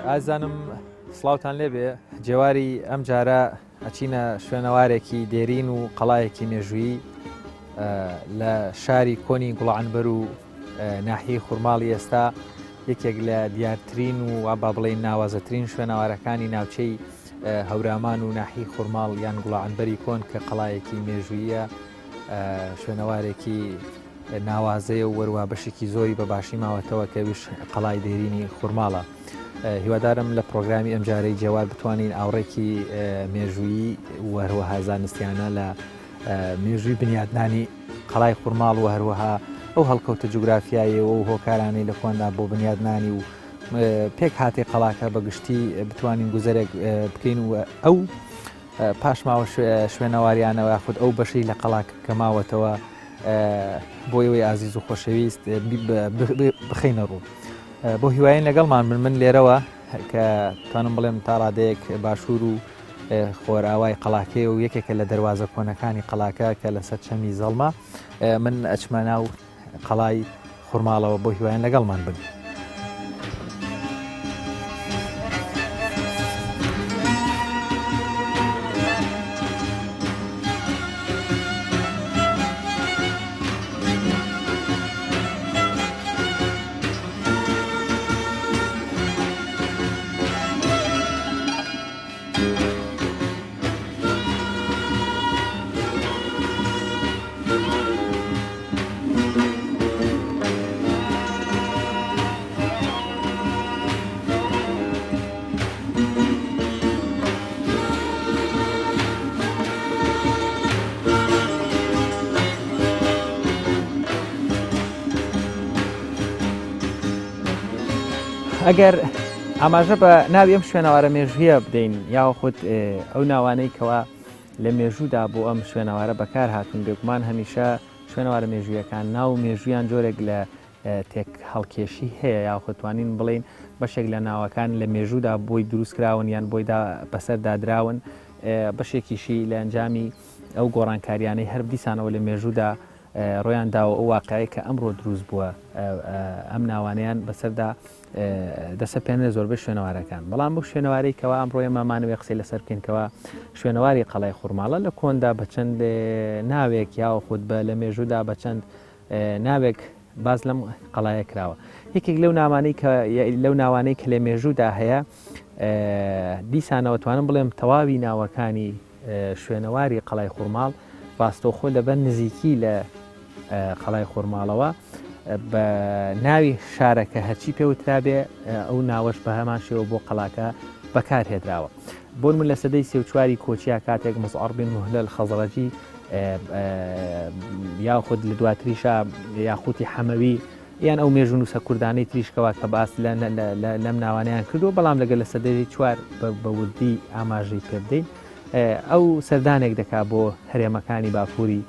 ئازانم سڵاوتان لێبێ جێواری ئەم جارە ئەچینە شوێنەوارێکی دێرین و قەڵایەکی مێژوویی لە شاری کۆنی گوڵعنبەر و ناحیەی خوورماڵی ئێستا یەکێک لە دیارترین و با بڵێن ناوازەترین شوێنەوارەکانی ناوچەی هەورامان و ناحیی خوورماڵ یان گوڵعنبەری کۆن کە قەڵایەکی مێژوویە شوێنەوارێکی ناوازەیە و وەروە بەشێکی زۆری بەباشی ماوەتەوە کە وش قەڵای دێرینی خوورماڵە. هیوادارم لە پرۆگرامی ئەمجارەی جێوار بتوانین ئاوڕێکی مێژوویی وهروەها زانستیانە لە مێژووی بنیادنانی قەڵای خوورماڵ و هەروەها ئەو هەڵکەوتە جوگرافیایەوە و هۆکارانەی لە خۆندا بۆ بنیادنانی و پێک هاتێ قەڵاکە بەگشتی بتوانین گوزەرێک بکەین و ئەو پاشماوە شوێنەواریانەوە خودت ئەو بەشەی لە قەڵاکە کە ماوەتەوە بۆ ئەوەی ئازیز و خۆشەویست بخەینە ڕوو. بۆ هیوایین لەگەڵمان من لێرەوە کە توانم بڵێم تا ڕادەیەک باشوور و خۆراوای قەڵاکێ و یەکێکە لە دەواازە کۆنەکانی قەڵاکە کە لەسەر چەمی زەڵمە من ئەچمە ناو قەڵای خوورماڵەوە بۆ هیوایین لەگەڵمان بن. ئەگەر ئاماژە بە ناوی ئەم شوێنەوارە مێژوویە بدەین یاخود ئەو ناوانەی کەوا لە مێژوودا بۆ ئەم شوێنەوارە بەکار هاتون بێگومان هەمیشە شوێنەوارە مێژوویەکان ناو مێژوویان جۆرێک لە تێک هەڵکێشی هەیە یاخودتوانین بڵین بەشێک لە ناوەکان لە مێژوودا بۆی دروستکراون یان بۆیدا بەسەردادراون بەشێکیشی لە ئەنجامی ئەو گۆڕانکاریانەی هەر دیسانەوە لە مێژوودا ڕۆیان داوە ئەو واقعی کە ئەمڕۆ دروست بووە ئەم ناوانیان بەسەردا دەسەپێنێ زۆربەی شوێنەوارەکان بەڵام بۆ شوێنەواری کەەوە ئەمڕۆیە مامانەوەی قسەی لەسەر بکەینکەوە شوێنەواری قەڵای خوورماڵە لە کۆندا بە چەند ناوێک یاوە خودت بە لە مێژوودا بە چەند ناوێک باز لەم قەڵایە کراوە. یەکێک لەو ناوانەی کە لە مێژوودا هەیە دیسانەوە توانم بڵێم تەواوی ناوەکانی شوێنەواری قەڵای خوورماڵ ڕاستەوخۆ لەبەر نزیکی لە قەڵای خوورماڵەوە بە ناوی شارەکە هەرچی پێوترابێ ئەو ناوەش بە هەمان شێوە بۆ قەڵاکە بەکارهێدراوە. بۆ من لە سەدەی 34 کۆچیا کاتێک مزعەر بن مهلەل خەزڕەجی یاخود لە دواتریشە یاخوتی حەمەوی یان ئەو مێژوو نووسە کوردانەی تریشکەوە کە باس لەم ناوانیان کردو بەڵام لەگەل لە سەدەی 4 بە وردی ئاماژەی پێ بدەین ئەو سەردانێک دەکات بۆ هەرێمەکانی باکووری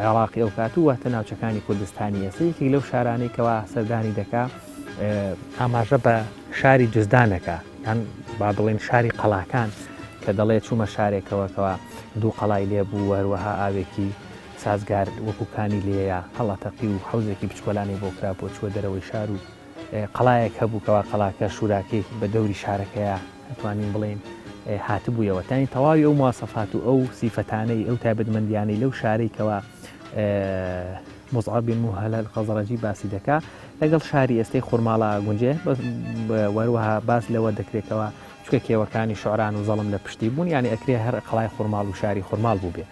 عێراقی ئەو کات و واتە ناوچەکانی کوردستانی ئێستا یەکێک لەو شارانەی کەوا سەردانی دەکات ئاماژە بە شاری جزدانەکە یان با بڵێن شاری قەڵاکان کە دەڵێ چوومە شارێکەوەکەوە دوو قەڵای لێبوو هەروەها ئاوێکی سازگار وەکوکانی لێیە هەڵاتەقی و حوزێکی بچکۆلانی بۆ کرا بۆ چوە دەرەوەی شار و قەڵایەک هەبووکەوە قەڵاکە شوراکەی بە دەوری شارەکەیە ئەتوانین بڵێن هاتبوویەوە تانی تەواوی ئەو مواسەفات و ئەو سیفەتانەی ئەو تایبەتمەندیانەی لەو شارێکەوە مزعەر بن مهلەل خەزڕەجی باسی دەکات لەگەڵ شاری ئێستای خوورماڵە گونجێ وەروەها باس لەوە دەکرێتەوە چکە کێوەکانی شعران و زەڵم لە پشتی بوون یعنی ئەکرێ هەر قەڵای خوورماڵ و شاری خوورماڵ بوو بێ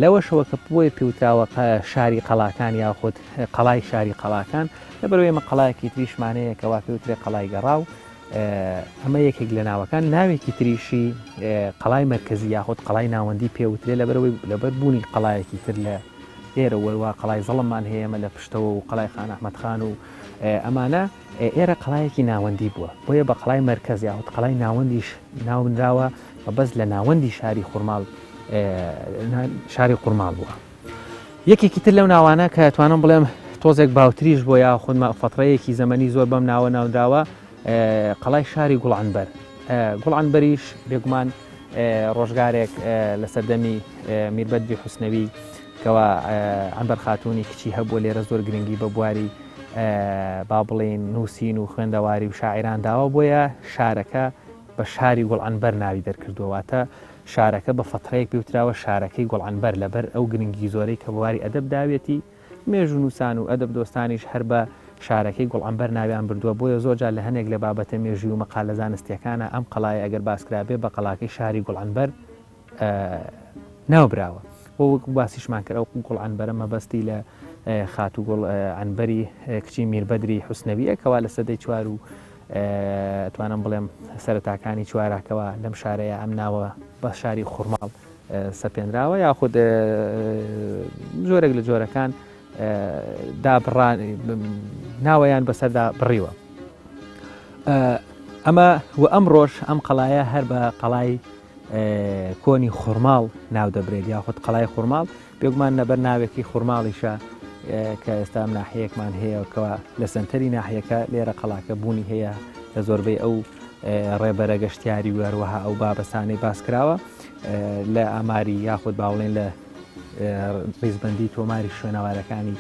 لەوەشەوە کە بۆیە پێوتراوە شاری قەڵاکان یاخود قەڵای شاری قەڵاکان لەبەرەوەی ئێمە قەڵایەکی تریشمانەیە کەوا پێوترێ قەڵای گەڕاو ئەمە یەکێک لە ناوەکان ناوێکی تریشی قەڵای مرکزی یاخود قەڵای ناوەندی پێوترێ لەبەر بوونی قەڵایەکی تر لە ئێرە وەروە قەڵای زەڵممان هەیە ئەمە لە پشتەوە و قەڵای خان ئەحمەد خان و ئەمانە ئێرە قەڵایەکی ناوەندی بووە بۆیە بە قەڵای مرکز یاخود قەڵای ناوەندیش ناونراوە بە بەس لە ناوەندی شاری خوورماڵ بووە. یەکێکی تر لەو ناوانە کە توانم بڵێم تۆزێک باوتریش بۆ یاخود فەترەیەکی زەمەنی زۆر بەم ناوە ناودراوە قەڵای شاری گوڵعنبەر. گوڵعنبەریش بێگومان ڕۆژگارێک لە سەردەمی میربەدری حوسنەوی کەوا عنبەر خاتوونی کچی هەبووە لێرە زۆر گرنگی بە بواری با بڵێن نووسین و خوێندەواری و شاعران داوە بۆیە شارەکە بە شاری گوڵعنبەر ناوی دەرکردووەواتە شارەکە بە فەترەیەک پێوتراوە شارەکەی گوڵعنبەر لەبەر ئەو گرنگی زۆرەی کە بواری ئەدەب داوێتی مێژوو نووسان و ئەدەب دۆستانیش هەر بە شارەکەی گوڵعنبەر ناویان بردووە بۆیە زۆرجار لە هەنێک لە بابەتە مێژوی و مەقالە زانستیەکانە ئەم قەڵای ئەگەر باسکرابێ بە قەڵاکەی شاری گوڵعنبەر ناوبراوە بۆ وەک باسیشمان کرد ئەو گوڵعنبەرە مەبەستی لە خات و گوڵ عنبەری کچی میربەدری حوسنەویەکەوا لە سەدەی چوار و توانم بڵێم سەرەتاکانی چوارەکەەوە لەم شارەیە ئەم ناوە بە شاری خوڕماڵ سەپێنراوە یاخود جۆرێک لە جۆرەکان ناوەیان بەسەردا بڕیوە ئەمە و ئەمڕۆژ ئەم قەڵایە هەر بە قەڵای کۆنی خوڕماڵ ناو دەبرێت یاخود قەڵای خوڕماڵ بێگومان نەبەر ناوێکی خوڕماڵیشە کە ئێستا ناحەیەکمان هەیەکەوە لە سنتەری ناحیەکە لێرە قەڵاکە بوونی هەیە لە زۆربەی ئەو ڕێبەرە گەشتیاری و هەروەها ئەو بابەسانەی باسکراوە لە ئاماری یاخود باوڵێن لە ڕیزبەندی تۆماری شوێنەوارەکانی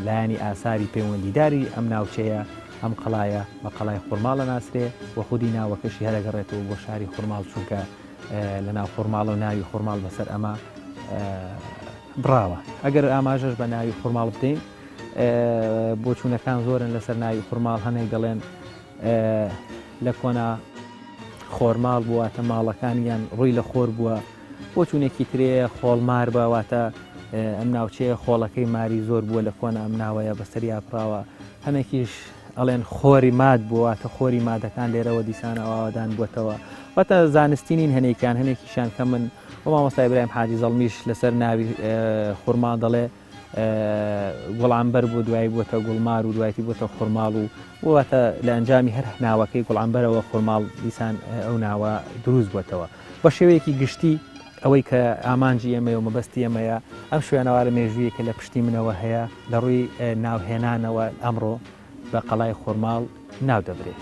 لایانی ئاساری پەیوەندیداری ئەم ناوچەیە ئەم قەڵایە بە قەڵای خوڕماڵە ناسرێ و خودی ناوەکەشی هەرەگەڕێتەوە بۆ شاری خوڕماڵ چونکە لە ناو خوڕماڵ و ناوی خوڕماڵ بەسەر ئەمە بڕاوە ئەگەر ئاماژەش بە ناوی خوڕماڵ بدەین بۆ چوونەکان زۆرن لەسەر ناوی خوڕماڵ هەنێک دەڵێن لە کۆنا خۆرماڵ بوواتە ماڵەکانیان ڕووی لە خۆر بووە بۆ چوونێکی ترێ خۆڵمار بەواتە ئەم ناوچەیە خۆڵەکەی ماری زۆر بووە لە کۆنا ئەم ناوەیە بەسەریا پراوە هەمێکیش ئەڵێن خۆری ماد بوواتە خۆری مادەکان لێرەوە دیسانە ئاوادان بووەتەوە واتە زانستینین هەنێکیان هەنێکیشان کە من بۆ مامۆستا ئیبراهیم حاجی زەڵمیش لەسەر ناوی خوڕماڵ دەڵێ گوڵعنبەر بۆ دوایی بووەتە گوڵمار و دوایەتی بووەتە خوڕماڵ و واتە لە ئەنجامی هەر ناوەکەی گوڵعنبەرەوە خوڕماڵ دیسان ئەو ناوە دروست بووەتەوە بە شێوەیەکی گشتی ئەوەی کە ئامانجی ئێمە و مەبەستی ئێمەیە ئەم شوێنەوارە مێژوویە کە لە پشتی منەوە هەیە لە ڕووی ناوهێنانەوە ئەمڕۆ بە قەڵای خوڕماڵ ناو دەبرێت.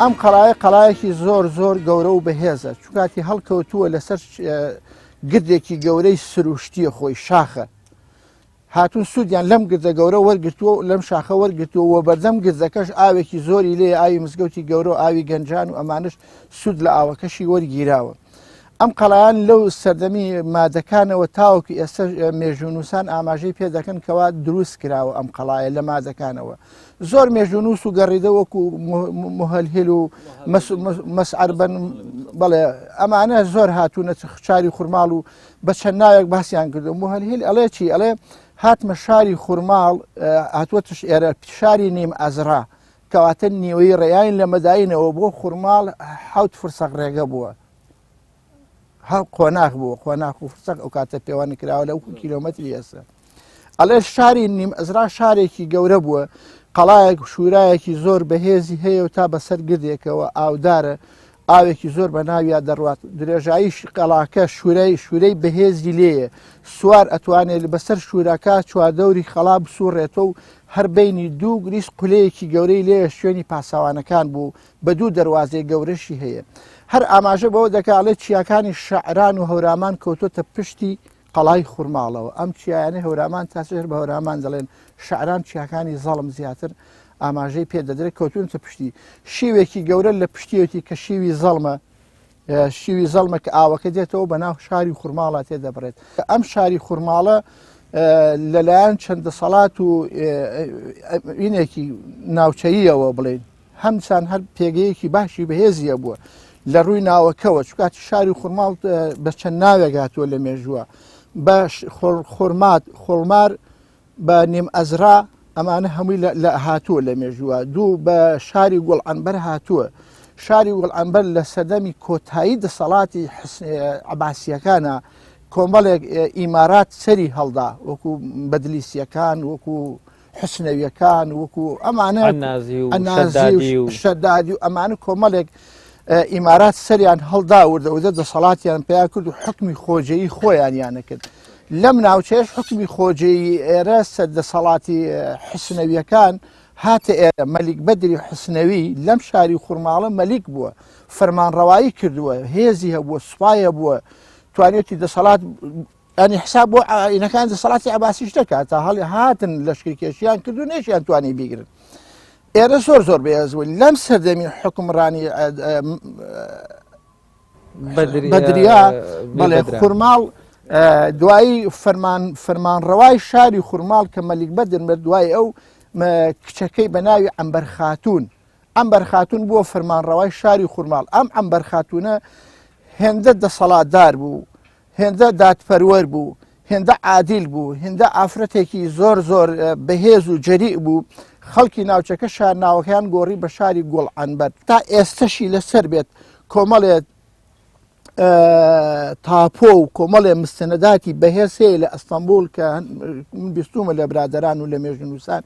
ئەم قەڵایە قەڵایەکی زۆر زۆر گەورە و بەهێزە چونکاتی هەڵکەوتووە لەسەر گردێکی گەورەی سروشتیە خۆی شاخە هاتوون سوودیان لەم گردە گەورە وەرگرتووە لەم شاخە وەرگرتووە و بەردەم گردەکەش ئاوێکی زۆری لێ ئاوی مزگەوتی گەورە و ئاوی گەنجان و ئەمانش سوود لە ئاوەکەشی وەرگیراوە ئەم قەڵایان لەو سەردەمی مادەکانەوە تاوەکی ئێستا مێژوونووسان ئاماژەی پێ دەکەن کەوا دروست کراوە ئەم قەڵایە لە مادەکانەوە زۆر مێژوونووس و گەڕیدە وەکو مهەلهل و مەسعەربەن بەڵێ ئەمانە زۆر هاتوونە شاری خوڕماڵ و بە چەند ناوێک باسییان کردو مهەلهل ئەڵێ چی ئەڵێ هاتمە شاری خوڕماڵ هاتووەتش ئێرە شاری نیم ئەزرا کەواتە نیوەی ڕێیان لە مەداینەوە بۆ خوڕماڵ حەوت فرسەق ڕێگە بووە هەڵ قۆناغ بووە قۆناغ و فرسەق ئەو کاتە پێوانی کراوە لە کیلۆمەتری ئێستا ئەڵێ شاری نیم ئەزرا شارێکی گەورە بووە قەڵایەک شوورایەکی زۆر بەهێزی هەیە و تا بەسەر گردێکەوە ئاودارە ئاوێکی زۆر بە ناویا دەڕوات درێژاییش قەڵاکە شوورەی بەهێزی لێیە سوار ئەتوانێت بەسەر شوورەکە چواردەوری خەڵا بسوڕێتەوە و هەر بینی دوو گریس قولەیەکی گەورەی لێیە شوێنی پاسەوانەکان بوو بە دوو دەواازەی گەورەشی هەیە هەر ئاماژە بەوە دەکڵێت چیاکانی شەعران و هەورامان کەوتۆتە پشتی قەڵای خوڕماڵەوە ئەم چیانە هەورامان تاسێر بە هەورامان دەڵێن شەعران چیاکانی زەڵم زیاتر ئاماژەی پێ دەدرێت کەوتونتە پشتی شیوێکی گەورە لە پشتیوەتی کە شیوی زەڵمە شیوی زەڵمە کە ئاوەکە دێتەوە بە ناو شاری خوڕماڵە تێدەبڕێت ئەم شاری خوڕماڵە لەلایەن چەندە سەڵات و ئینێکی ناوچەییەوە بڵێن هەمسان هەر پێگەیەکی باشی بەهێزیە بووە لە ڕووی ناوەکەوە چکاتی شاری خوڕماڵ بە چەند ناوێک هاتووە لە مێژووە بە خۆڵمار بە نیم ئەزرا ئەمانە هەمووی لە هاتووە لە مێژووە دوو بە شاری گوڵعنبەر هاتووە شاری گوڵعنبەر لە سەردەمی کۆتایی دەسەڵاتی عەباسیەکانە کۆمەڵێک ئیمارات سەری هەڵدا وەکو بەدلیسیەکان وەکو حسنەویەکان وەکو ئەمانە نازی و شەدادی و ئەمانە کۆمەڵێک ئیمارات سەریان هەڵدا وردەوردە دەسەڵاتیان پێیا کرد و حکمی خۆجەیی خۆیانیانە کرد لەم ناوچەیەش حکمی خۆجەیی ئێرە سەردەسەڵاتی حسنەویەکان هاتە ئێرە مەلیک بەدری حسنەوی لەم شاری خوڕماڵە مەلیک بووە فەرمانڕەوایی کردووە هێزی هەبووە سوپایە بووە توانێتی دەسەڵات ینی حساب بۆ ئاینەکان دەسەڵاتی عەباسیش دەکات تا هەڵی هاتن لەشکرکێشیان کرد و نێشیان توانی بیگرن ئێرە زۆر بێزبوو لەم سەردەمی حکمڕانی بەدریا بەڵێ خوڕماڵ دوایی فەرمانڕەوای شاری خوڕماڵ کە مەلیک بەدر مرد دوای ئەو کچەکەی بە ناوی عەمبەر خاتوون عەمبەر خاتوون بووە فەرمانڕەوای شاری خوڕماڵ ئەم عەمبەر خاتوونە هێندە دەسەڵاتدار بوو هێندە دادپەروەر بوو هێندە عادیل بوو هێندە ئافرەتێکی زۆر بەهێز و جەریء بوو خەڵکی ناوچەکە شارناوەکەیان گۆڕی بە شاری گوڵعەنبەر تا ئێستەشی لەسەر بێت کۆمەڵێت تاپۆ و کۆمەڵێ مستەنەداتی بەهێز هەیە لە ئەستەمبول کە بیستومە لە برادەران و لە مێژونووسان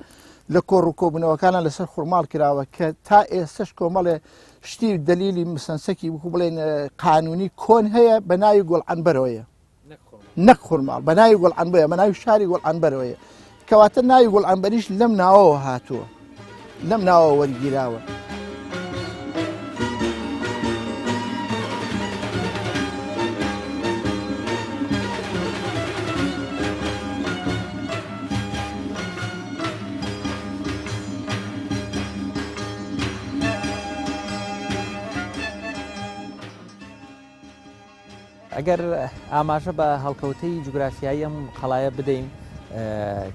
لە کۆڕ و کۆبوونەوەکانە لەسەر خوڕماڵ کراوە کە تا ئێستش کۆمەڵێ شتی دلیلی مسەنسەکی بکو بڵێن قانونی کۆن هەیە بە ناوی گوڵعەنبەرەوەیە نەک خوڕماڵ بە ناوی گوڵعەنبەرە بە ناوی شاری گوڵعەنبەرەوەیە کەواتە ناوی گوڵعەنبەریش لەم ناوەوە هاتووە لەم ناوەوە وەرگیراوە ئەگەر ئاماژە بە هەڵکەوتەی جوگرافیایی ئەم قەڵایە بدەین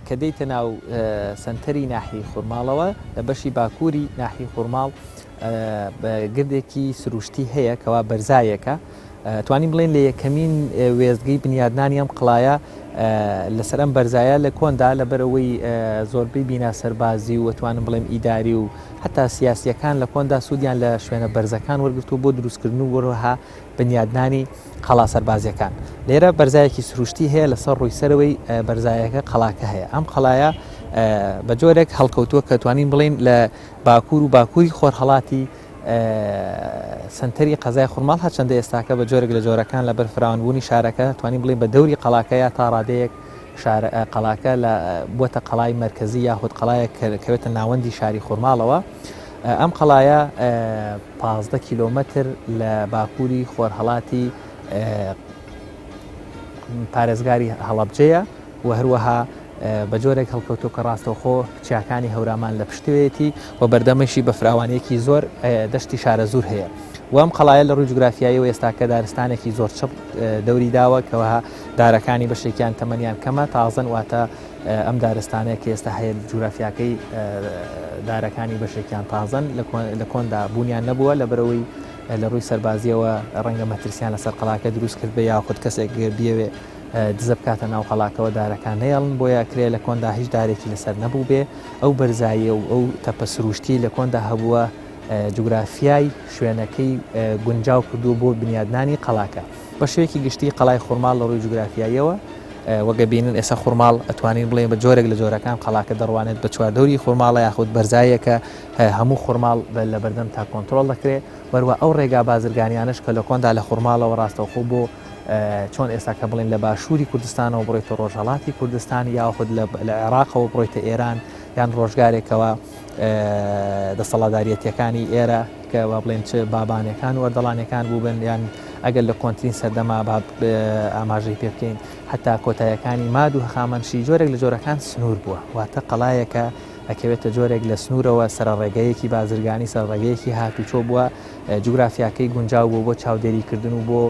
کە دەیتە ناو سنتەری ناحیەی خوڕماڵەوە لە بەشی باکووری ناحیەی خوڕماڵ بە گردێکی سروشتی هەیە کەوا بەرزایەکە توانین بڵێن لە یەکەمین وێستگەی بنیادنانی ئەم قڵایە لەسەر ئەم بەرزایە لە کۆندا لەبەرەوەی زۆربەی بینا سەربازی و توانم بڵێم ئیداری و حتا سیاسیەکان لە کۆندا سوودیان لە شوێنە بەرزەکان وەرگرتو بۆ دروستکردن و وەروەها بنیادنانی قەڵا سەربازیەکان لێرە بەرزایەکی سروشتی هەیە لەسەر ڕووی سەرەوەی بەرزایەکە قەڵاکە هەیە ئەم قەڵایە بە جۆرێک هەڵکەوتووە کە توانین بڵێن لە باکوور و باکووری خۆرهەڵاتی سنتەری قەزای خوڕماڵ هەرچەندە ئێستاکە بە جۆرێک لە جۆرەکان لە بەرفراوانبوونی شارەکە توانین بڵێن بە دەوری قەڵاکەیە تا ڕادەیەک قەڵاکە لە بۆتە قەڵای مرکزی یاخود قەڵایە کەوێتە ناوەندی شاری خوڕماڵەوە ئەم قەڵایە 15 کیلۆمەتر لە باکووری خۆرهەڵاتی پارێزگاری هەڵەبجەیە و هەروەها بە جۆرێک هەڵکەوتو کە ڕاستەوخۆ چیاکانی هەورامان لە پشتوێتی و بەردەمەشی بە فراوانەیەکی زۆر دەشتی شارە زوور هەیە و ئەم قەڵایە لە ڕووی جوگرافیایی و ئێستاکە دارستانێکی زۆر چڕ دەوری داوە کەوەها دارەکانی بەشێکیان تەمەنیان کەمە تازەن واتە ئەم دارستانەیە کە ئێستا هەیە جوگرافیاکەی دارەکانی بەشێکیان تازەن لە کۆندا بوونیان نەبووە لە بەرەوەی لە ڕووی سەربازیەوە ڕەنگە مەترسیان لەسەر قەڵاکە دروست کرد بە یاخود کەسێک بیەوێ دزە بکاتە ناو قەڵاکەوە دارەکان نەیەڵن بۆیە کرێ لە کۆندا هیچ دارێکی لەسەر نەبوو بێ ئەو بەرزاییە و ئەو تەپە سروشتی لە کۆندا هەبووە جوگرافیای شوێنەکەی گونجاو کردو بۆ بنیادنانی قەڵاکە بە شوێکی گشتی قەڵای خوڕماڵ لە ڕووی جوگرافیاییەوە وەگە بینن ئێستا خوڕماڵ ئەتوانین بڵێن بە جۆرێک لە جۆرەکان قەڵاکە دەڕوانێت بە چواردەوری خوڕماڵە یاخود بەرزایەکە هەموو خوڕماڵ لە بەردەم تا کۆنتترۆل دەکرێت وەروە ئەو ڕێگا بازرگانیانش کە لە کۆندا لە خوڕماڵەوە ڕاستەوخۆ بۆ چۆن ئێستا کە بڵێن لە باشووری کوردستانەوە بڕۆیتە ڕۆژهەڵاتی کوردستان یاخود لە عێراقەوە بڕۆیتە ئێران یان ڕۆژگارێکەوە دەسەڵاتداریەتیەکانی ئێرە کە وا بڵێن چ بابانەکان و وەردەڵانەکان بوو بن یان ئەگەر لە کۆنتترین سەردەما ئاماژەی پێ بکەین حتا کۆتاییەکانی ماد و هەخامەنشی جۆرێک لە جۆرەکان سنوور بووە واتە قەڵایەکە ئەکەوێتە جۆرێک لە سنوورەوە سەرڕێگەیەکی بازرگانی سەرڕێگەیەکی هاتوچۆ بووە جوگرافیاکەی گونجاو بوو بۆ چاودێریکردن و بۆ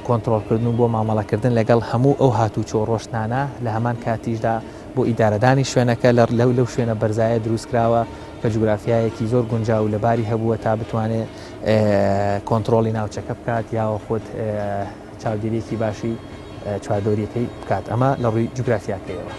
کۆنتترۆلکردن و بۆ مامەڵەکردن لەگەڵ هەموو ئەو هاتوچۆ ڕۆشتانە لە هەمان کاتیشدا بۆ ئیدارەدانی شوێنەکە لەو شوێنە بەرزایە دروستکراوە کە جوگرافیایەکی زۆر گونجاو لەباری هەبووە تا بتوانێت کۆنتترۆلی ناوچەکە بکات یاوە خۆت چاودێریەکی باشی چواردۆریەکەی بکات ئەمە لە ڕووی جوگرافیاکەیەوە.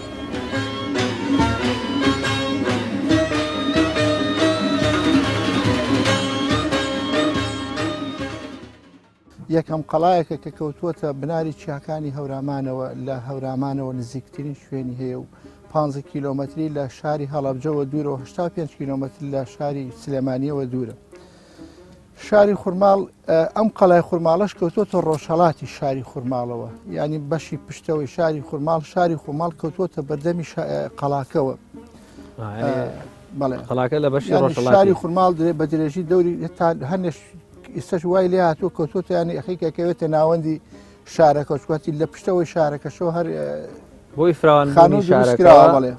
یەکەم قەڵایەکە کە کەوتووەتە بناری چیاکانی هەورامانەوە لە هەورامانەوە نزیکترین شوێنی هەیە و 15 کیلۆمەتری لە شاری هەڵەبجەوە دوورەوە 85 کیلۆمەتر لە شاری سلێمانیەوە دوورە. شاری خورماڵ ئەم قەڵای خورماڵەش کەوتوتە ڕۆژهەڵاتی شاری خورماڵەوە، ینی بەشی پشتەوەی شاری خورماڵ کەوتوتە بەردەمی قەڵاکەوە. قەڵاکە لە بەشی شاری خورماڵ بە درێژی دەوری هەنێش ئێستش وای لێ هاتووە کەوتوتە ینی ئەخیکەکەوێتە ناوەندی شارەکە چکاتی لە پشتەوەی شارەکەشەوە هەر بۆی فراوان شارەکەوە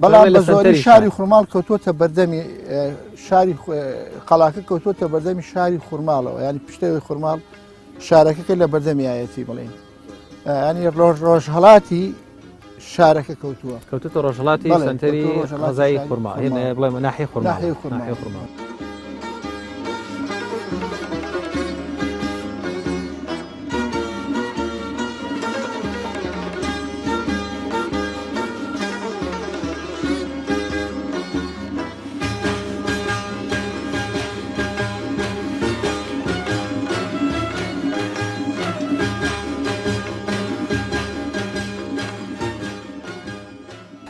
بەڵام بە زۆری شاری خورماڵ کەوتوتە بەردەمی شاری قەڵاکە کەوتوتە بەردەمی شاری خورماڵەوە، ینی پشتەوەی خورماڵ شارەکەەکە لە بەردەمی ئاەتی بڵین، ینی ڕۆژهەڵاتی شارەکە کەوتوتە ڕۆژهڵاتی سنتەری غەزای خورما بڵێ ناحیە خورما.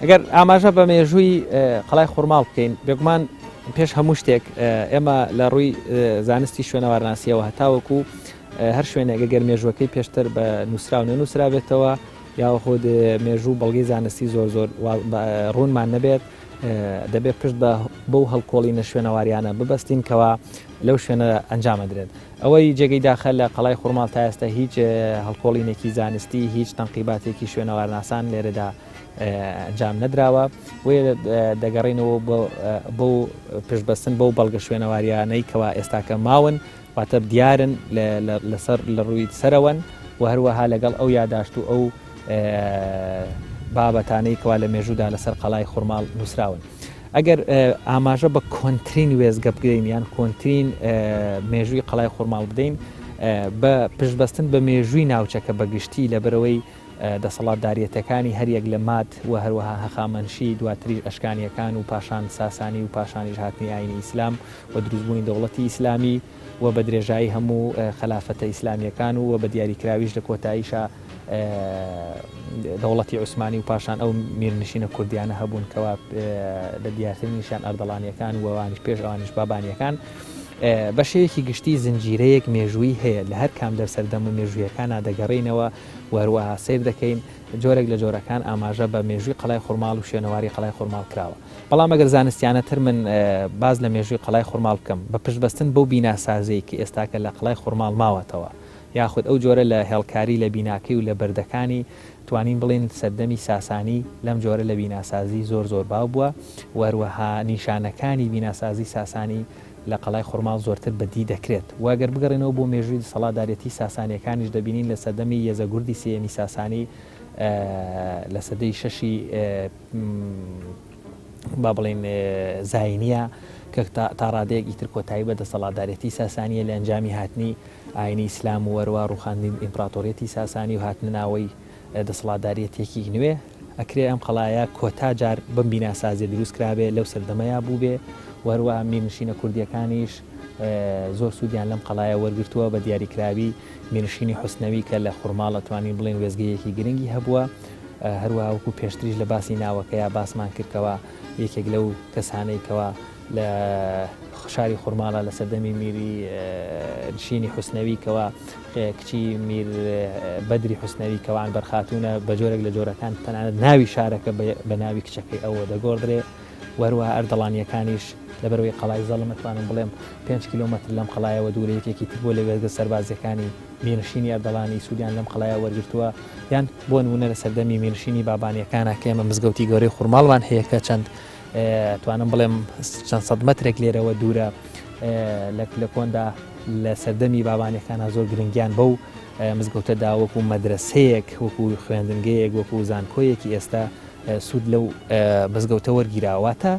ئەگەر ئاماژە بە مێژووی قەڵای خورماڵ بکەین بێگومان پێش هەموو شتێک ئێمە لە ڕووی زانستی شوێنەوارناسیەوە هەتاوەکو هەر شوێنێک گەر مێژوەکەی پێشتر بە نووسرا و نووسرا بێتەوە یا خۆ مێژوو بەڵگەی زانستی زۆر ڕوونمان نەبێت دەبێت پشت بەو هەڵکۆڵینە شوێنەواریانە ببەستین کەوا لەو شوێنە ئەنجامەدرێت. ئەوەی جێگەی داخل لە قەڵای خورماڵ تا ئێستا هیچ هەڵکۆڵینێکی زانستی هیچ تەنقیباتێکی شوێنەوارناسان لێرەدا ئەنجام نەدراوە وێ دەگەڕینەوە بۆ پشتبەستن بەو بەڵگە شوێنەواریانەی کەوا ئێستاکە ماون واتە دیارن لەسەر لە ڕووی سەرەوەن و هەروەها لەگەڵ ئەو یاداشت و ئەو بابەتانەی کەوا لە مێژوودا لەسەر قەڵای خورماڵ نووسراون. ئەگەر ئاماژە بە کۆنتترین وێزگە بگرین یان کۆنتترین مێژووی قەڵای خورماڵ بدەین بە پشتبەستن بە مێژووی ناوچەکە بەگشتی لەبەرەوەی دەسەڵاتداریەتەکانی هەریەک لە مات و هەروەها هەخامەنشی دواتری ئەشکانیەکان و پاشان ساسانی و پاشانیش هاتنی ئاینی ئیسلام و دروستبوونی دەوڵەتی ئیسلامی و بە درێژایی هەموو خلافەتە ئیسلامیەکان و بە دیاریکراویش لە کۆتاییشە دەوڵەتی عوسمانی و پاشان ئەو میرنشینە کوردیانە هەبوون کەوا لە دیارترینیشان ئەردەڵانیەکان و ئەوانش پێش ئەوانش بابانیەکان بە شێوەیەکی گشتی زنجیرەیەک مێژووی هەیە لە هەر کام دەرسەردەم و مێژوویەکانە دەگەڕینەوە وەروەها سیر دەکەین جۆرێک لە جۆرەکان ئاماژە بە مێژووی قەڵای خورماڵ و شوێنەواری قەڵای خورماڵ کراوە. بەڵام ئەگەر زانستیانەتر من باز لە مێژووی قەڵای خورماڵ بکەم بە پشتبەستن بەو بیناسازەیەکی ئێستاکە لە قەڵای خورماڵ ماوەتەوە یاخود ئەو جۆرە لە هێڵکاری لە بیناکەی و لە بەردەکانی توانین بڵێن سەردەمی ساسانی لەم جۆرە لە بیناسازی زۆر باو بووە وەروەها نیشانەکانی بیناسازی ساسانی لە قەڵای خورماڵ زۆرتر بەدی دەکرێت واگەر بگەڕێنەوە بۆ مێژووی سەڵاتدارەتی ساسانیەکانیش دەبینین لە سەردەمی یەزەگوردی سێمی ساسانی لە سەدەی شەشی با بڵێن زاینیە کە تا ڕادەیەک ئیتر کۆتایی بە دەسەڵاتدارەتی ساسانیە لە ئەنجامی هاتنی ئاینی ئیسلام و وەروە ڕوخاندنی ئیمپراتۆریەتی ساسانی و هاتنە ناوەی دەسەڵاتدارەتێکی نوێ ئەکرێ ئەم قەڵایە کۆتا جار بم بیناسازیە دروست کرابێ لەو سەردەمەیە بوو بێ وەروە میرنشینە کوردیەکانیش زۆر سوودیان لەم قەڵایە وەرگرتووە بە دیاریکراوی میرنشینی حوسنەوی کە لە خورماڵ ئەتوانین بڵێن وێزگەیەکی گرنگی هەبووە هەروە وەکو پێشتریش لە باسی ناوەکەیە باسمان کردکەوە یەکێک لەو کەسانەیەکەوە لە شاری خورماڵە لە سەردەمی میری نشینی حوسنەوی کەوە کچی میر بەدری حوسنەوی کەوان بەرخاتونە بە جۆرێک لە جۆرەکان تەنانەت ناوی شارەکە بە ناوی کچەکەی ئەوە دەگۆڕدرێ وەروە ئەردەڵانیەکانیش لەبەرەوەی قەڵای زەڵمەتوانم بڵێم 5 کیلۆمەتر لەم قەڵایەوە دوورە یەکێکی تر بۆ لە وێزگە سەربازەکانی میرنشینی ئەردەڵانی سوودیان لەم قەڵایە وەرگرتووە یان بۆ نمونە لە سەردەمی میرنشینی بابانیەکانە کە ئێمە مزگەوتی گەورەی خورماڵمان هەیە کە چەند توانم بڵێم چەند سەد مەترێک لێرەوە دوورە لە کۆندا لە سەردەمی بابانیەکانە زۆر گرنگیان بەو مزگەوتەدا وەکو مەدرسەیەک وەکو خوێندنگەیەک وەکو زانکۆیەکی ئێستا سوود لەو مزگەوتە وەرگیراواتە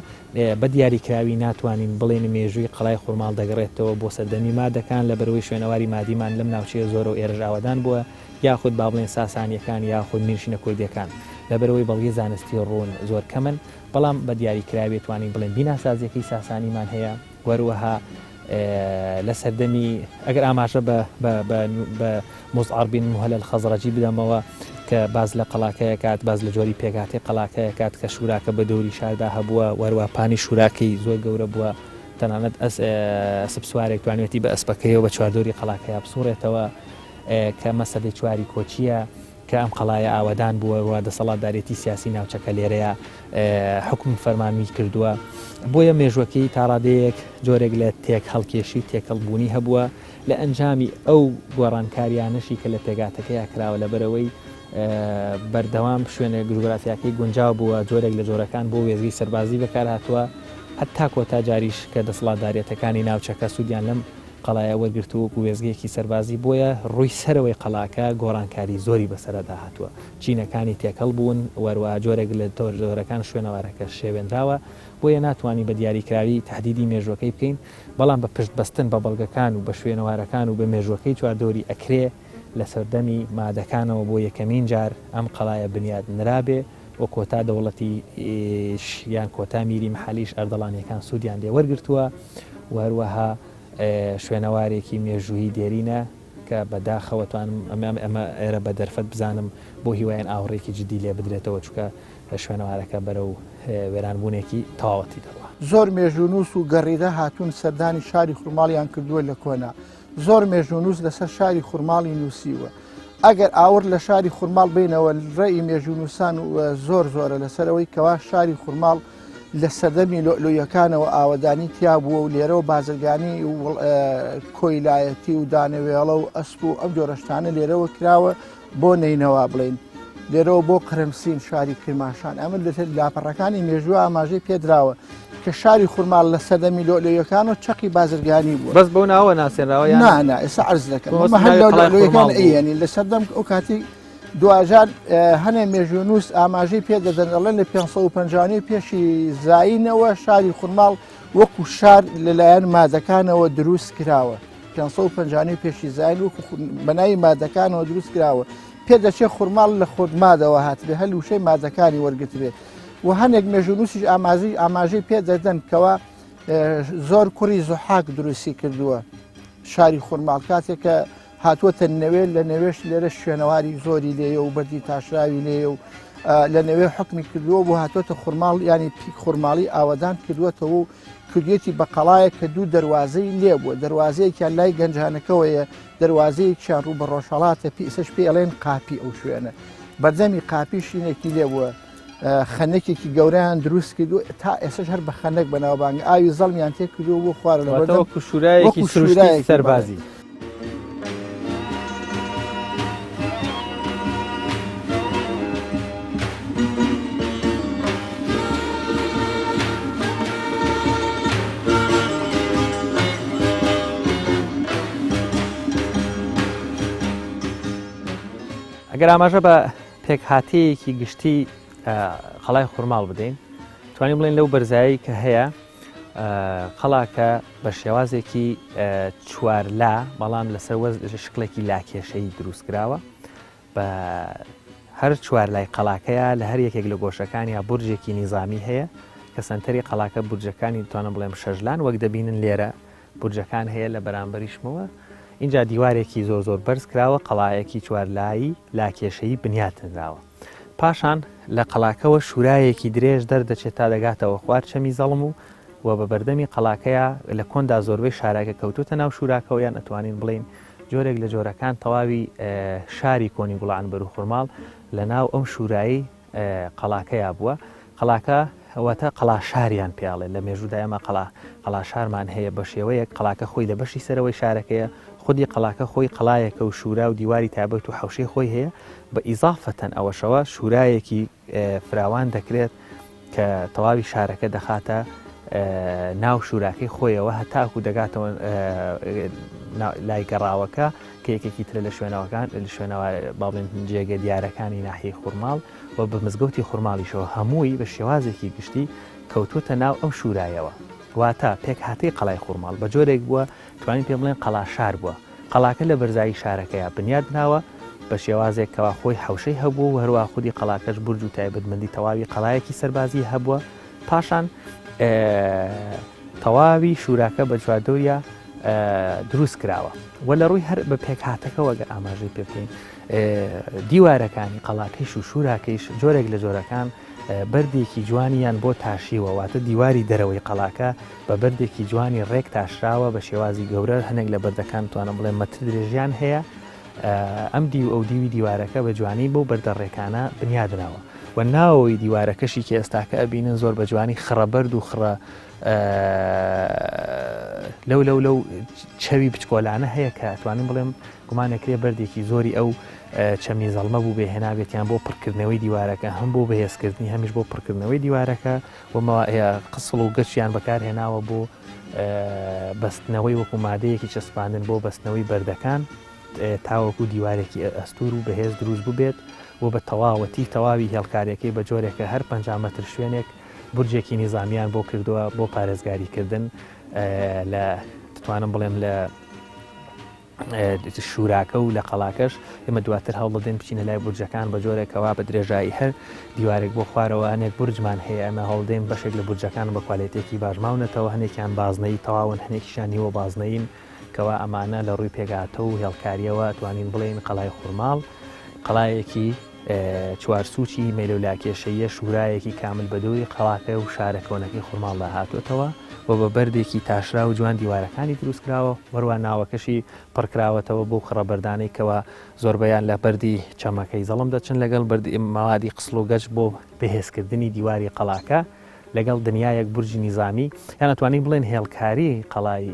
بە دیاریکراوی ناتوانین بڵێن مێژووی قەڵای خورماڵ دەگەڕێتەوە بۆ سەردەمی مادەکان لە بەرەوەی شوێنەواری مادیمان لەم ناوچەیە زۆر و ئێرە ئاوادان بووە یاخود با بڵێن ساسانیەکان یاخود میرنشینە کوردیەکان لە بەرەوەی بەڵگەی زانستی ڕوون زۆر کەمن بەڵام بە دیاریکراوی توانین بڵێن بیناسازیەکەی ساسانیمان هەیە وەروەها لە سەردەمی ئەگەر ئاماژە بە مۆزعار بین مهلەل خەزڕەجی بدەمەوە کە باز لە قەڵاکەیە کات باز لە جۆری پێکاتی قەڵاکەیە کات کە شوراکە بە دەوری شاردا هەبووە وەروە پانی شوراکەی زۆر گەورە بووە تەنانەت ئەسپ سوارێک توانێتی بە ئەسپەکەیەوە بە چواردۆری قەڵاکەیە بسوڕێتەوە کە مەسەدەی چواری کۆچیە کە ئەم قەڵایە ئاوادان بووە دەسەڵاتدارێتی سیاسی ناوچەکە لێرەیە حکم فەرمانوی کردووە بۆیە مێژوەکەی تاڕادەیەک جۆرێک لە تێک هەڵکێشی تێکەڵبوونی هەبووە لە ئەنجامی ئەو گۆڕانکاریانەشی کە لە پێگاتەکەی کراوە لەبەرەوەی بەردەوام شوێنە گروگرافیاکەی گونجاو بووە جۆرێک لە جۆرەکان بۆ وێزگی سەربازی بەکار هاتووە هەتا کۆتا جاریش کە دەسەڵاتدارێتەکانی ناوچەکە سوودیان لەم قەڵایە وەرگرتووەکو وێزگەیەکی سەربازی بۆیە ڕووی سەرەوەی قەڵاکە گۆڕانکاری زۆری بەسەردا هاتووە چینەکانی تێکەڵ بوون وەروە جۆرێک لە جۆرەکان شوێنەوارەکە شێوێنراوە بۆیە ناتوانانی بە دیاریکراوی تهدیدی مێژوەکەی بکەین بەڵام بە پشت بەستن بە بەڵگەکان و بە شوێنەوارەکان و بە مێژوەکەی چواردۆری ئەکرێ لە سەردەمی مادەکانەوە بۆ یەکەمین جار ئەم قەڵایە بنیاد نرابێ و کۆتا دەوڵەتی یان کۆتا میری محالیش ئەردەڵانیەکان سوودیان لێ وەرگرتووە وهروەها شوێنەوارێکی مێژووی دێرینە کە بەداخەوەتوانم ئەمە ئێرە بە دەرفەت بزانم بۆ هیوایان ئاوڕێکی جدی لێ بدرێتەوە چکە شوێنەوارەکە بەرەو وێرانبوونێکی تەواوەتی دەوە زۆر مێژونووس و گەڕیدە هاتوون سەردانی شاری خورماڵیان کردووە لە کۆنا زۆر مێژونووس لەسەر شاری خورماڵی نووسیوە ئەگەر ئاور لە شاری خورماڵ بینەوە ڕێی مێژونووسان و زۆر زۆرە لەسەرەوەی کەوا شاری خورماڵ لە سەردەمی لۆیەکانەوە ئاوەدانی تیا بووە و لێرەوە بازرگانی و کۆیلایەتی و دانەوێڵە و ئەسپ و ئەم جۆرەشتانە لێرەوە کراوە بۆ نینەوە بڵین لێرەوە بۆ قرمسین شاری کرماشان ئەمە لاپەڕەکانی مێژووە ئاماژەی پێدراوە کە شاری خورماڵ لە سەردەمی لۆیەکانەوە چەقی بازرگانی بووە بەس بۆ ناوە ناسێنراوە نا ئێستا عرض دەکەم لۆیەکان ئەیەنی لە سەردەم ئەو کاتی دوجار هەنێ مێژونووس ئاماژەی پێدەدەنەڵێن لە 550 پێشی زاینەوە شاری خورماڵ وەکو شار لەلایەن مادەکانەوە دروست کراوە 550 پێشی زاین وەکو بەناوی مادەکانەوە دروست کراوە پێدەچێت خورماڵ لە خۆدمادەوە هاتبێ هەل وشەی مادەکانی وەرگتبێت و هەنێک مێژونووسیش ئاماژەی پێدەدەن کەوا زۆر کوڕی زوحاک دروستی کردووە شاری خورماڵ کاتێک کە هاتووەتە نەوێت لە نەوێش لێرە شوێنەواری زۆری لێە و بەردی تاشراوی لێ و لە نەوێ حکمی کردووە بۆ هاتوۆتە خورماڵ ینی پیک خورماڵی ئاوادان کردووەتەوە و کردێتی بە قەڵایە کە دوو دەواازەی لێ بووە دەواازەیەکیان لای گەنجانەکەوەیە دەواازەیەکیان ڕوو بە ڕۆژهڵاتە پیسەش پێڵێن قاپی ئەو شوێنە بەردەمی قاپیشینێکی لێ بووە خەنەکێکی گەوریان دروست کردو تا ئێسش هەر بە خەنەک بەناوبانگ ئاوی زەڵمیان تێ کردو بۆ خوارە لە شوورایەکی سەربازی. ئەگەر ئاماژە بە پێکهاتەیەکی گشتی قەڵای خورماڵ بدەین توانین بڵێن لەو بەرزایی کە هەیە قەڵاکە بە شێوازێکی چوارلا بەڵام لەسەر شکلێکی لاکێشەی دروستکراوە بە هەر چوار لای قەڵاکەیە لە هەر یەکێک لە گۆشەکانی یا بورجێکی نیزامی هەیە کە سنتەری قەڵاکە بورجەکانی توانم بڵێم شەژلان وەک دەبینن لێرە بورجەکان هەیە لە بەرامبەریشمەوە اینجا دیوارێکی زۆر بەرز کراوە قەڵایەکی چوارلایی لاکێشەیی بنیاتنراوە پاشان لە قەڵاکەوە شورایەکی درێژ دەردەچێت تا دەگاتەوە خوار چەمی زەڵم و بە بەردەمی قەڵاکەیە لە کۆندا زۆربەی شارەکە کەوتوتە ناو شوراکەوە یان ئەتوانین بڵین جۆرێک لە جۆرەکان تەواوی شاری کۆنی گوڵعانبەر و خورماڵ لە ناو ئەم شورایی قەڵاکەیە بووە قەڵاکە ئەوەتە قەڵاشاریان پیاڵێ لە مێژوودا ئەمە قەڵاشارمان هەیە بە شێوەیەک قەڵاکە خۆی لە بەشی سەرەوەی شارەکەیە خودی قەڵاکە خۆی قەڵایەکە و شورا و دیواری تابەت و حوشەی خۆی هەیە بە ئیزافەتەن ئەوەشەوە شورایەکی فراوان دەکرێت کە تەواوی شارەکە دەخاتە ناو شوراکەی خۆیەوە هەتاکو دەگاتەوە لای گەڕاوەکە کە یەکێکی ترە لە شوێنەوەکان لە شوێنەوە باڵێن جێگە دیارەکانی ناحیەی خورماڵ و بە مزگەوتی خورماڵیشەوە هەمووی بە شێوازێکی گشتی کەوتوتە ناو ئەم شورایەوە واتە پێک هاتەی قەڵای خورماڵ بە جۆرێک بووە توانین پێ بڵێن قەڵاشار بووە قەڵاکە لە بەرزایی شارەکەیە بنیاد ناوە بە شێوازێکەوە خۆی حوشەی هەبوو و هەروە خودی قەڵاکەش بورج و تایبەتمەندی تەواوی قەڵایەکی سەربازی هەبووە پاشان تەواوی شوراکە بە چواردۆریە دروست کراوە وە لە ڕووی هەر بە پێکهاتەکەەوە گە ئاماژەی پێ بکەین دیوارەکانی قەڵاکەیش و شوراکەیش جۆرێک لە جۆرەکان بەردێکی جوانیان بۆ تاشیوە واتە دیواری دەرەوەی قەڵاکە بە بەردێکی جوانی ڕێک تاشراوە بە شێوازی گەورە هەنێک لە بەردەکان توانم بڵێ مەتر درێژیان هەیە ئەم ئەو دیوی دیوارەکە بە جوانی بۆ بەردەڕێکانە بنیادناوە و ناوەوەی دیوارەکەشی کە ئێستاکە ئەبینن زۆر بە جوانی خڕەبەرد و خڕە لەو چەوی بچکۆلانە هەیە کە توانین بڵێم گومانێکرێ بەردێکی زۆری ئەو چەمی زەڵمە بوو بێهێنابێتیان بۆ پڕکردنەوەی دیوارەکە هەم بۆ بەهێزکردنی هەمیش بۆ پڕکردنەوەی دیوارەکە ومەوە قسڵ و گەچیان بەکارهێناوە بۆ بەستنەوەی وەکو مادەیەکی چەسپاندن بۆ بەستنەوەی بەردەکان تاوەکو دیوارێکی ئەستور و بەهێز دروست ببێت و بە تەواوەتی تەواوی هێڵکارێکی بە جۆرێکە هەر 5 مەتر شوێنێک بورجێکی نیزامیان بۆ کردووە بۆ پارێزگاریکردن لە دەتوانم بڵێم لە شوراکە و لە قەڵاکەش ئێمە دواتر هەوڵ دەدەین بچینە لای بورجەکان بە جۆرێکەوە بە درێژایی هەر دیوارێک بۆ خوارەوە هەنێک بورجمان هەیە ئەمە هەوڵدەین بەشێک لە بورجەکان بە کوالیتێکی باشماونەتەوە هەنێکیان بازنەی تەواون هەنێکیشان نیوە بازنەین کەوا ئەمانە لە ڕووی پێگاتە و هێڵکاریەوە توانین بڵێن قەڵای خورماڵ قەڵایەکی چوارسوچی مێلولاکێشەیە شورایەکی کامل بەدووری قەڵاکە و شارەکەونەکەی خورماڵدا هاتوێتەوە و بە بەردێکی تاشرا و جوان دیوارەکانی دروستکراوە وەروە ناوەکەشی پڕکراوەتەوە بۆ خڕەبەردانێکەوە زۆربەیان لە بەردی چەمەکەی زەڵم دەچن لەگەڵ بەردی ماوادی قسڵ و گەچ بۆ بەهێزکردنی دیواری قەڵاکە لەگەڵ دنیایەک بورجی نیزامی یان ئەتوانین بڵێن هێڵکاری قەڵای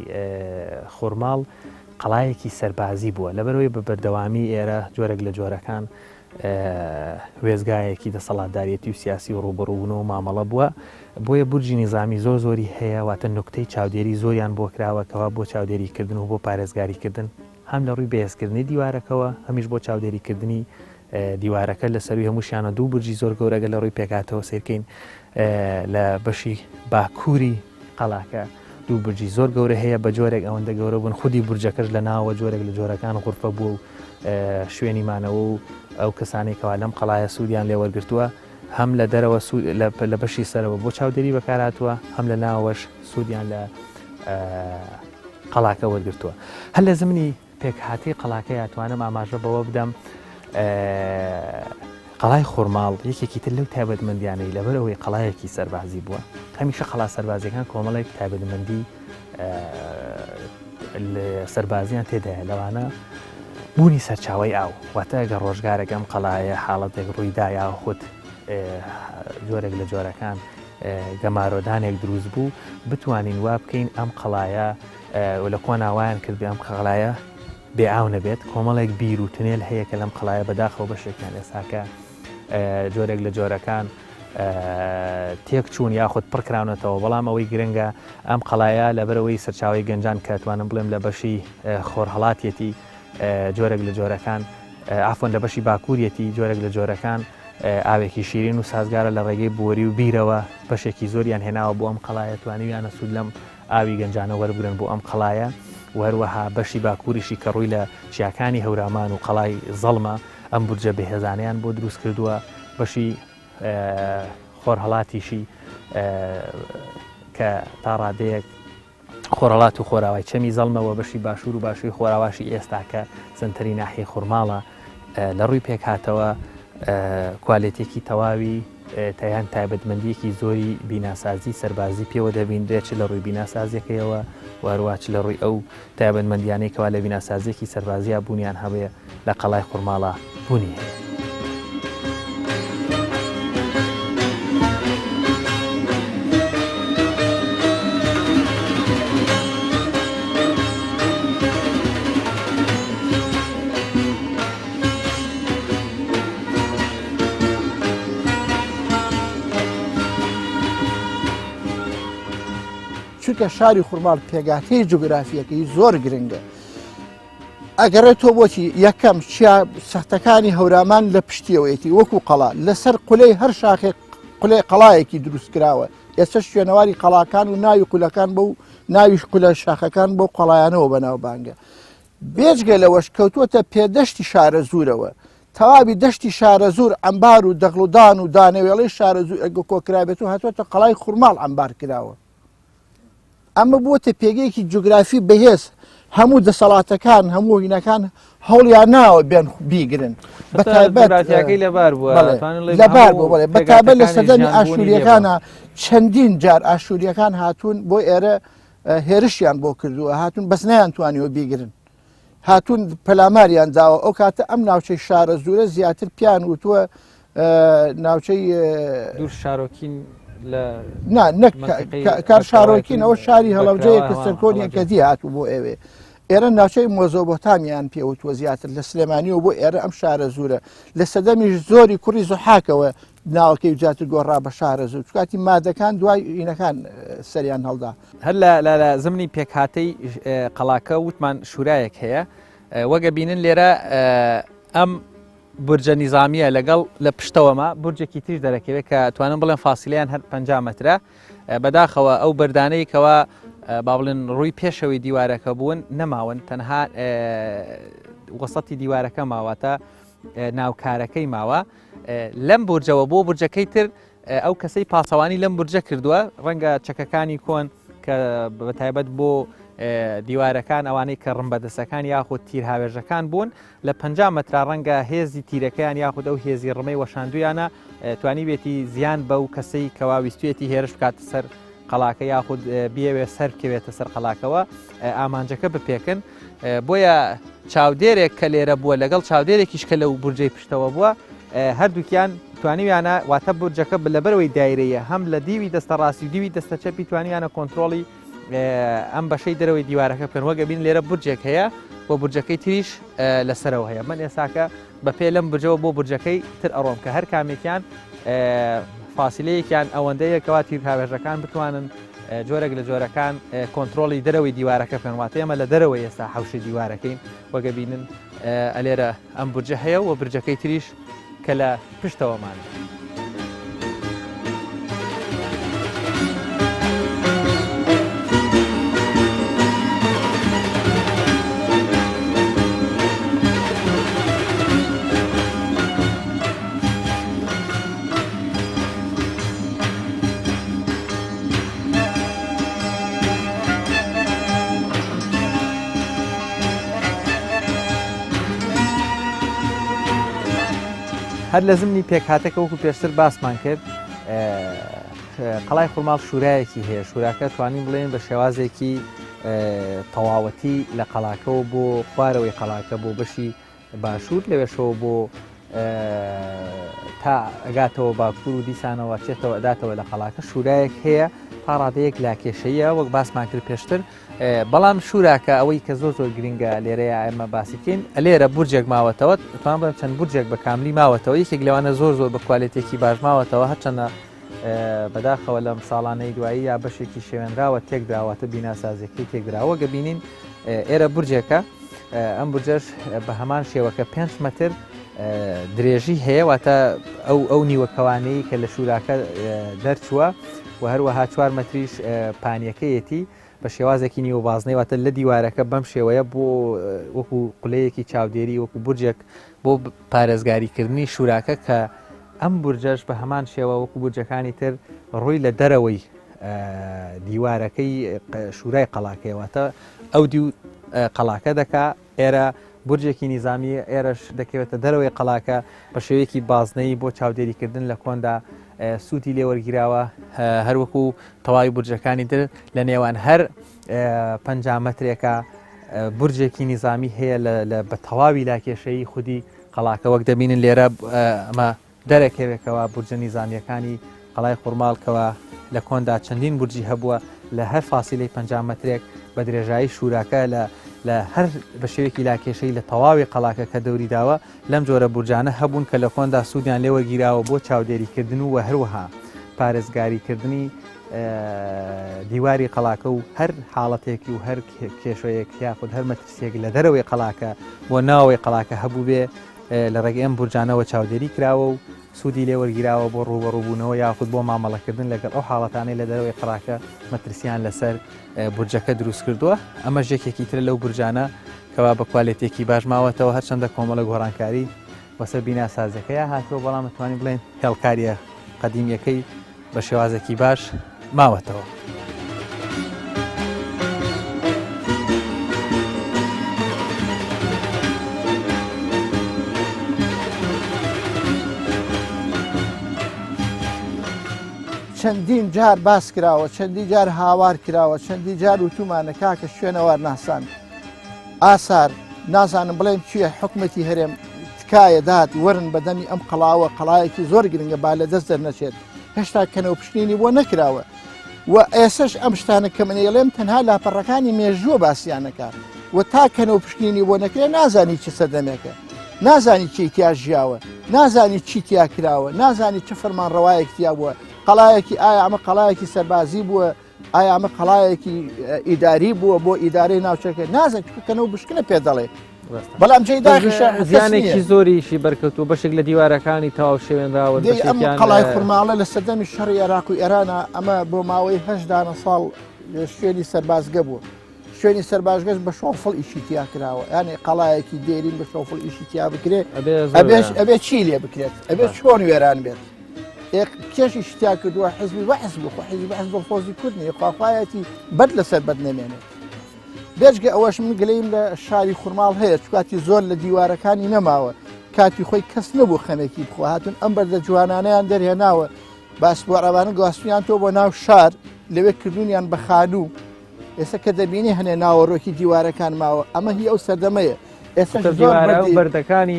خورماڵ قەڵایەکی سەربازی بووە لەبەرەوەی بە بەردەوامی ئێرە جۆرێک لە جۆرەکان وێزگایەکی دەسەڵاتدارەتی و سیاسی و ڕوبڕوون و مامەڵە بووە بۆیە بورجی نیزامی زۆری هەیە واتە نوکتەی چاودێری زۆریان بۆ کراوەکەوە بۆ چاودێریکردن و بۆ پارێزگاریکردن هەم لە ڕووی بەهێزکردنی دیوارەکەەوە هەمیش بۆ چاودێریکردنی دیوارەکە لە سەروی هەمووشیانە دوو بورجی زۆر گەورەگە لە ڕووی پێکاتەوە سیرکەین لە بەشی باکووری قەڵاکە دوو بورجی زۆر گەورە هەیە بە جۆرێک ئەوەندە گەورە بوون خودی بورجەکەش لە ناوە جۆرێک لە جۆرەکان غورفە بوو و شوێنی مانەوە و ئەو کەسانێکەوە لەم قەڵایە سوودیان لێ وەرگرتووە هەم لە دەرەوە لە بەشی سەرەوە بۆ چاودێری بەکارهاتووە هەم لە ناوەش سوودیان لە قەڵاکە وەرگرتووە هەر لە زمانی پێکهاتی قەڵاکە یاتوانم ئاماژە بەوە بدەم قەڵای خورماڵ یەکێکی تر لەو تایبەتمەندیانەی لەبەرەوەی قەڵایەکی سەربازی بووە هەمیشە قەڵا سەربازیەکان کۆمەڵێک تایبەتمەندی سەربازیان تێدایە لەوانە بوونی سەرچاوی ئاو واتە ئەگەر ڕۆژگارێکم قەڵایە حاڵەتێک ڕوویدایا خودت جۆرێک لە جۆرەکان گەمارۆدانێک دروست بوو بتوانین وا بکەین ئەم قەڵایە لە کۆناوایان کرد ئەم قەڵایە بێئاو نەبێت کۆمەڵێک بیر و تونێل هەیە کە لەم قەڵایە بەداخەوە بەشێکیان ئێساکە جۆرێک لە جۆرەکان تێک چوون یاخود پڕکراونەتەوە بەڵام ئەوەی گرنگە ئەم قەڵایە لەبەرەوەی سەرچاوی گەنجان کە توانم بڵێم لە بەشی خۆرهەڵاتیەتی جۆرێک لە جۆرەکان ئافۆن لە بەشی باکووریەتی جۆرێک لە جۆرەکان ئاوێکی شیرین و سازگارە لە ڕێگەی بوەری و بیرەوە بەشێکی زۆریان هێناوە بۆ ئەم قەڵایە توانیویانە سوود لەم ئاوی گەنجانە وەربگرن بۆ ئەم قەڵایە وەروەها بەشی باکووریشی کە ڕووی لە چیاکانی هەورامان و قەڵای زەڵمە ئەم بورجە بەهێزانیان بۆ دروست کردووە بەشی خۆرهەڵاتیشی کە تا ڕادەیەک خۆرهەڵات و خۆراوای چەمی زەڵمەوە بەشی باشوور و باشووری خۆراواشی ئێستاکە سنتەری ناحیەی خورماڵە لە ڕووی پێکهاتەوە کوالیتێکی تەواوی تایان تایبەتمەندیەکی زۆری بیناسازی سەربازی پێوە دەبینرێت چ لە ڕووی بیناسازیەکەیەوە وەروواچ لە ڕووی ئەو تایبەتمەندیانەیەکەوە لە بیناسازیەکی سەربازیە بوونیان هەبێ لە قەڵای خورماڵە بوونی هەیە. چونکە شاری خورماڵ پێگاتەی جوگرافیەکەی زۆر گرنگە ئەگەڕێتەوە بۆچی یەکەم سەختەکانی هەورامان لە پشتیەوەیەتی وەکو قەڵا لەسەر قولەی هەر شاخێک قولەی قەڵایەکی دروست کراوە ئێستا شوێنەواری قەڵاکان و ناوی قولەکان بە و ناوی قولە شاخەکان بۆ قەڵایانەوە بەناوبانگە بێجگە لەوەش کەوتووەتە پێدەشتی شارە زوورەوە تەواوی دەشتی شارە زوور ئەمبار و دەغڵودان و دانەوێڵەی شارە زوور ئەگە کۆکرابێت و هاتووەتە قەڵای خورماڵ ئەمبار کراوە ئەمە بووە پێگەیەکی جوگرافی بەهێز هەموو دەسەڵاتەکان هەموو هینەکان هەوڵیان ناوە بێن بیگرن بەتایبەتی لەبار بووە لەبار بوو بەتابەت لە سەردەمی ئاشووریەکانە چەندین جار ئاشووریەکان هاتوون بۆ ئێرە هێرشیان بۆ کردووە هاتوون بەس نەیانتوانیوە بیگرن هاتوون پەلاماریان داوە ئەو کاتە ئەم ناوچەی شارە زورە زیاتر پیان وتووە ناوچەی دوور شارۆکین کار شارۆکین ئەوە شاری هەڵەوجەیە کە سەرکۆنیە کە دی هاتوو بۆ ئێوێ ئێرە ناوچەی مۆزۆبۆتامیان پێوتوە زیاتر لە سلێمانیەوە بۆ ئێرە ئەم شارە زورە لە سەدەمیش زۆری کوڕی زوحاکەوە ناوەکەی جاتر گۆڕا بە شارە زوو کاتی مادەکان دوای ئینەکان سەریان هەڵدا هەر لە زمانی پێکهاتەی قەڵاکە وتمان شورایەک هەیە وەگە بینن لێرە ئەم برجە نیزامیە لەگەڵ لە پشتەوەمە برجێکی تریش دەرەکەوێت کە توانم بڵێن فاسیلیان هەر 50 مەترە بەداخەوە ئەو بەردانەی کەەوە با بڵێن ڕووی پێشەوەی دیوارەکە بوون نەماون تەنها وەسەتی دیوارەکە ماواتە ناوکارەکەی ماوە لەم برجەوە بۆ برجەکەی تر ئەو کەسەی پاسەوانی لەم برجە کردووە ڕەنگە چەکەکانی کۆن کە بەتایبەت بۆ دیوارەکان ئەوانەی کە ڕمبەدەستەکان یاخود تیر هاوێژەکان بوون لە 50 مەترا ڕەنگە هێزی تیرەکەیان یاخود ئەو هێزی ڕمەی وەشاندویانە توانی بێتی زیان بەو کەسەی کەوا ویستوێتی هێرش بکاتە سەر قەڵاکە یاخود بیاوێ سەر بکەوێتە سەر قەڵاکەوە ئامانجەکە بپێکن بۆیە چاودێرێک کە لێرە بووە لەگەڵ چاودێرێکیش کە لەو برجەی پشتەوە بووە هەردووکیان توانیویانە واتە برجەکە لەبەرەوەی دایرەیە هەم لە دیوی دەستە ڕاستی و دیوی دەستە چەپی توانیویانە کۆنتترۆڵی ئەم بەشەی دەرەوەی دیوارەکە بکەن وەگە بین لێرە برجێک هەیە بۆ برجەکەی تریش لەسەرەوە هەیە من ئێساکە بە پێ لەم برجەوە بۆ برجەکەی تر ئەڕۆم کە هەر کامێکیان فاسیلەیەکیان ئەوەندەیەکەوا تیر هاوێژەکان بتوانن جۆرەك لە جۆرەکان کۆنتترۆلی دەرەوەی دیوارەکە بکەن واتە ئێمە لە دەرەوە ئێستا حوشی دیوارەکەین وەگە بینن ئەلێرە ئەم برجە هەیە و برجەکەی تریش کە لە پشتەوەمان. هەر لە زمانی پێکهاتەکە وەکو پێشتر باسمان کرد قەڵای خوڵماڵ شورایەکی هەیە شوراکە توانین بڵێن بە شێوازێکی تەواوەتی لە قەڵاکەەوە بۆ خوارەوەی قەڵاکە بۆ بەشی باشوور لەوێشەوە بۆ تا ئەگاتەوە باکوور و دیسانەوە چێتەوە ئەداتەوە لە قەڵاکە شورایەک هەیە تا ڕادەیەک لاکێشەیە وەک باسمان کرد پێشتر بەڵام شوراکە ئەوەی کە زۆر گرنگە لێرەیە ئێمە باسیکەین لێرە برجێک ماوەتەوە توان بڵێم چەند برجێک بە کاملی ماوەتەوە یەکێک لەوانە زۆر بە کوالێتێکی باش ماوەتەوە هەرچەندە بەداخەوە لەم ساڵانەی دوایی یا بەشێکی شێوێنراوە تێکدراوەتە بیناسازیەکەی تێکدراوە گە بینین ئێرە برجێکە ئەم برجەش بە هەمان شێوەکە 5 مەتر درێژی هەیە واتە ئەو نیوەکەوانەی کە لە شوراکە دەرچووە و هەروەها 4 مەتریش پانیەکەیەتی بە شێوازێکی نیوەبازنەی واتە لە دیوارەکە بەم شێوەیە بۆ وەکو قولەیەکی چاودێری وەکو برجێک بۆ پارێزگاریکردنی شوراکە کە ئەم برجەش بە هەمان شێوە وەکو برجەکانی تر ڕووی لە دەرەوەی دیوارەکەی شورای قەڵاکەیەوەتە ئەو قەڵاکە دەکا ئێرە برجێکی نیزامی ئێرەش دەکەوێتە دەرەوەی قەڵاکە بە شێوەیەکی بازنەی بۆ چاودێریکردن لە کۆندا سووتی لێوەرگیراوە هەروەکو تەواوی برجەکانی تر لە نێوان هەر 50 مەترێکە برجێکی نیزامی هەیە بە تەواوی لاکێشەی خودی قەڵاکە وەک دەبینن لێرە ئەمە دەرەکەوێکەوە برجە نیزامیەکانی قەڵای خوڕماڵکەوە لە کۆندا چەندین برجی هەبووە لە هەر فاسیلەی 50 مەترێک بە درێژایی شوراکە لە هەر بە شێوێکی لاکێشەی لە تەواوی قەڵاکە کە دەوری داوە لەم جۆرە برجانە هەبوون کە لە کۆندا سوودیان لێوەگیراوە بۆ چاودێریکردن و هەروەها پارێزگاریکردنی دیواری قەڵاکە و هەر حاڵەتێکی و هەر کێشەیەک یاخود هەر مەترسێک لە دەرەوەی قەڵاکە بۆ ناوەوەی قەڵاکە هەبوو بێ لە ڕێگەی ئەم برجانەوە چاودێری کراوە و سوودی لێوەرگیراوە بۆ ڕوبەڕووبوونەوە یاخود بۆ مامەڵەکردن لەگەڵ ئەو حاڵەتانەی لە دەرەوەی قەڵاکە مەترسیان لەسەر برجەکە دروست کردووە ئەمە ژێکێکی تر لەو برجانە کەوا بە کوالێتێکی باش ماوەتەوە هەرچەندە کۆمەڵە گۆڕانکاری وەسەر بیناسازەکەیە هاتووە بەڵام دەتوانین بڵێن هێڵکاریە قەدیمیەکەی بە شێوازێکی باش ماوەتەوە. چەندین جار باس کراوە چەندی جار هاوار کراوە چەندی جار وتومانە کاکە شوێنەوار ناسان ئاسار نازانم بڵێم کوێ حکومەتی هەرێم تکایە داد وەرن بەدەمی ئەم قەڵاوە قەڵایەکی زۆر گرنگە با لە دەست دەرنەچێت هێشتا کەنەوە پشتینی بۆ نەکراوە و ئێسش ئەم شتانە کە منێڵێم تەنها لاپەڕەکانی مێژووە باسییانەکە و تا کەنەوە پشتینی بۆ نەکرێت نازانی چ سەردەمێکە نازانی چی تیا ژیاوە نازانی چی تیا کراوە نازانی چه فەرمان ڕەوایەکتیا بووە قەڵایەکی ئایا ئەمە قەڵایەکی سەربازی بووە ئایا ئەمە قەڵایەکی ئیداری بووە بۆ ئیدارەی ناوچەکە نازانکەنەوە بشکنە پێ دەڵێ بەڵام زیانێکی زۆریشی بەرکەوتو بەشێک لە دیوارەکانی تەواو شێوێنراوە ئەم قەڵای خورماڵە لە سەردەمی شەڕی عێراق و ئێرانە ئەمە بۆ ماوەی هەشدانە ساڵ شوێنی سەربازگە بوو شوێنی سەربازگەش بە شۆفڵ ئیشی تیا کراوە یعنی قەڵایەکی دێرین بە شۆفڵ ئیشی تیا بکرێت ئەبێ چی لێ بکرێت ئەبێ چۆن وێران بێت کێشی شتیا کردووە حزبی بەحز بخۆ حزبی بەحز دڵخۆزی کوردنی خواخوایەتی بەد لەسەر بەد نەمێنێت بێژگە ئەوەش من گلەیم لە شاری خورماڵ هەیە چکاتی زۆر لە دیوارەکانی نەماوە کاتی خۆی کەس نەبوو خەمێکی بخۆ هاتون ئەم بەردە جوانانیان دەرهێناوە باسبووڕەوانە گواستویان تۆ بۆ ناو شار لەوێ کردوونیان بە خانوو ئێستا کە دەبینی هەنێ ناوەڕۆکی دیوارەکان ماوە ئەمە هی ئەو سەردەمەیە بەردەکانی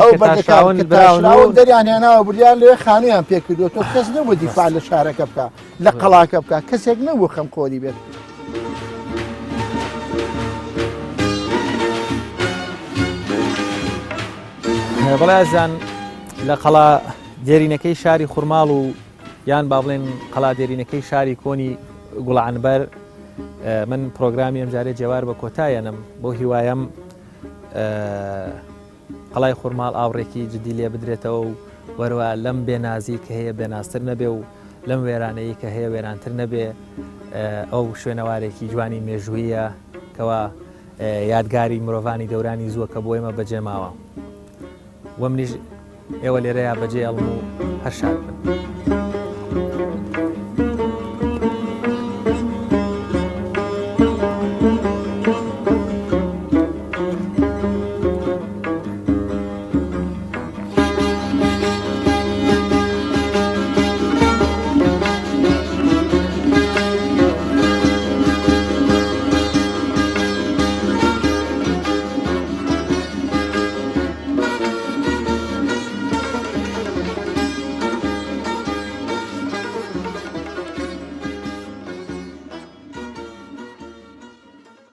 دەریان هێناوە بریان لێ خانویان پێکردووە تۆ کەس نەبوو دیفاع لە شارەکە بکە لە قەڵاکە بکە کەسێک نەبوو خەم خۆری بێت بەڵازان لە قەڵا دێرینەکەی شاری خورماڵ و یان با بڵێن قەڵا دێرینەکەی شاری کۆنی گوڵعنبەر من پرۆگرامی ئەمجارێ جێوار بە کۆتایەنم بۆ هیوایم قەڵای خورماڵ ئاوڕێکی جدی لێ بدرێتەوە و وەروە لەم بێنازی کە هەیە بێنازتر نەبێ و لەم وێرانەیە کە هەیە وێرانتر نەبێ ئەو شوێنەوارێکی جوانی مێژوویە کەوا یادگاری مرۆڤانی دەورانی زووە کە بۆ ئێمە بەجێماوە وە منیش ئێوە لێرەیە بەجێ ئەڵم و هەر شاد بن.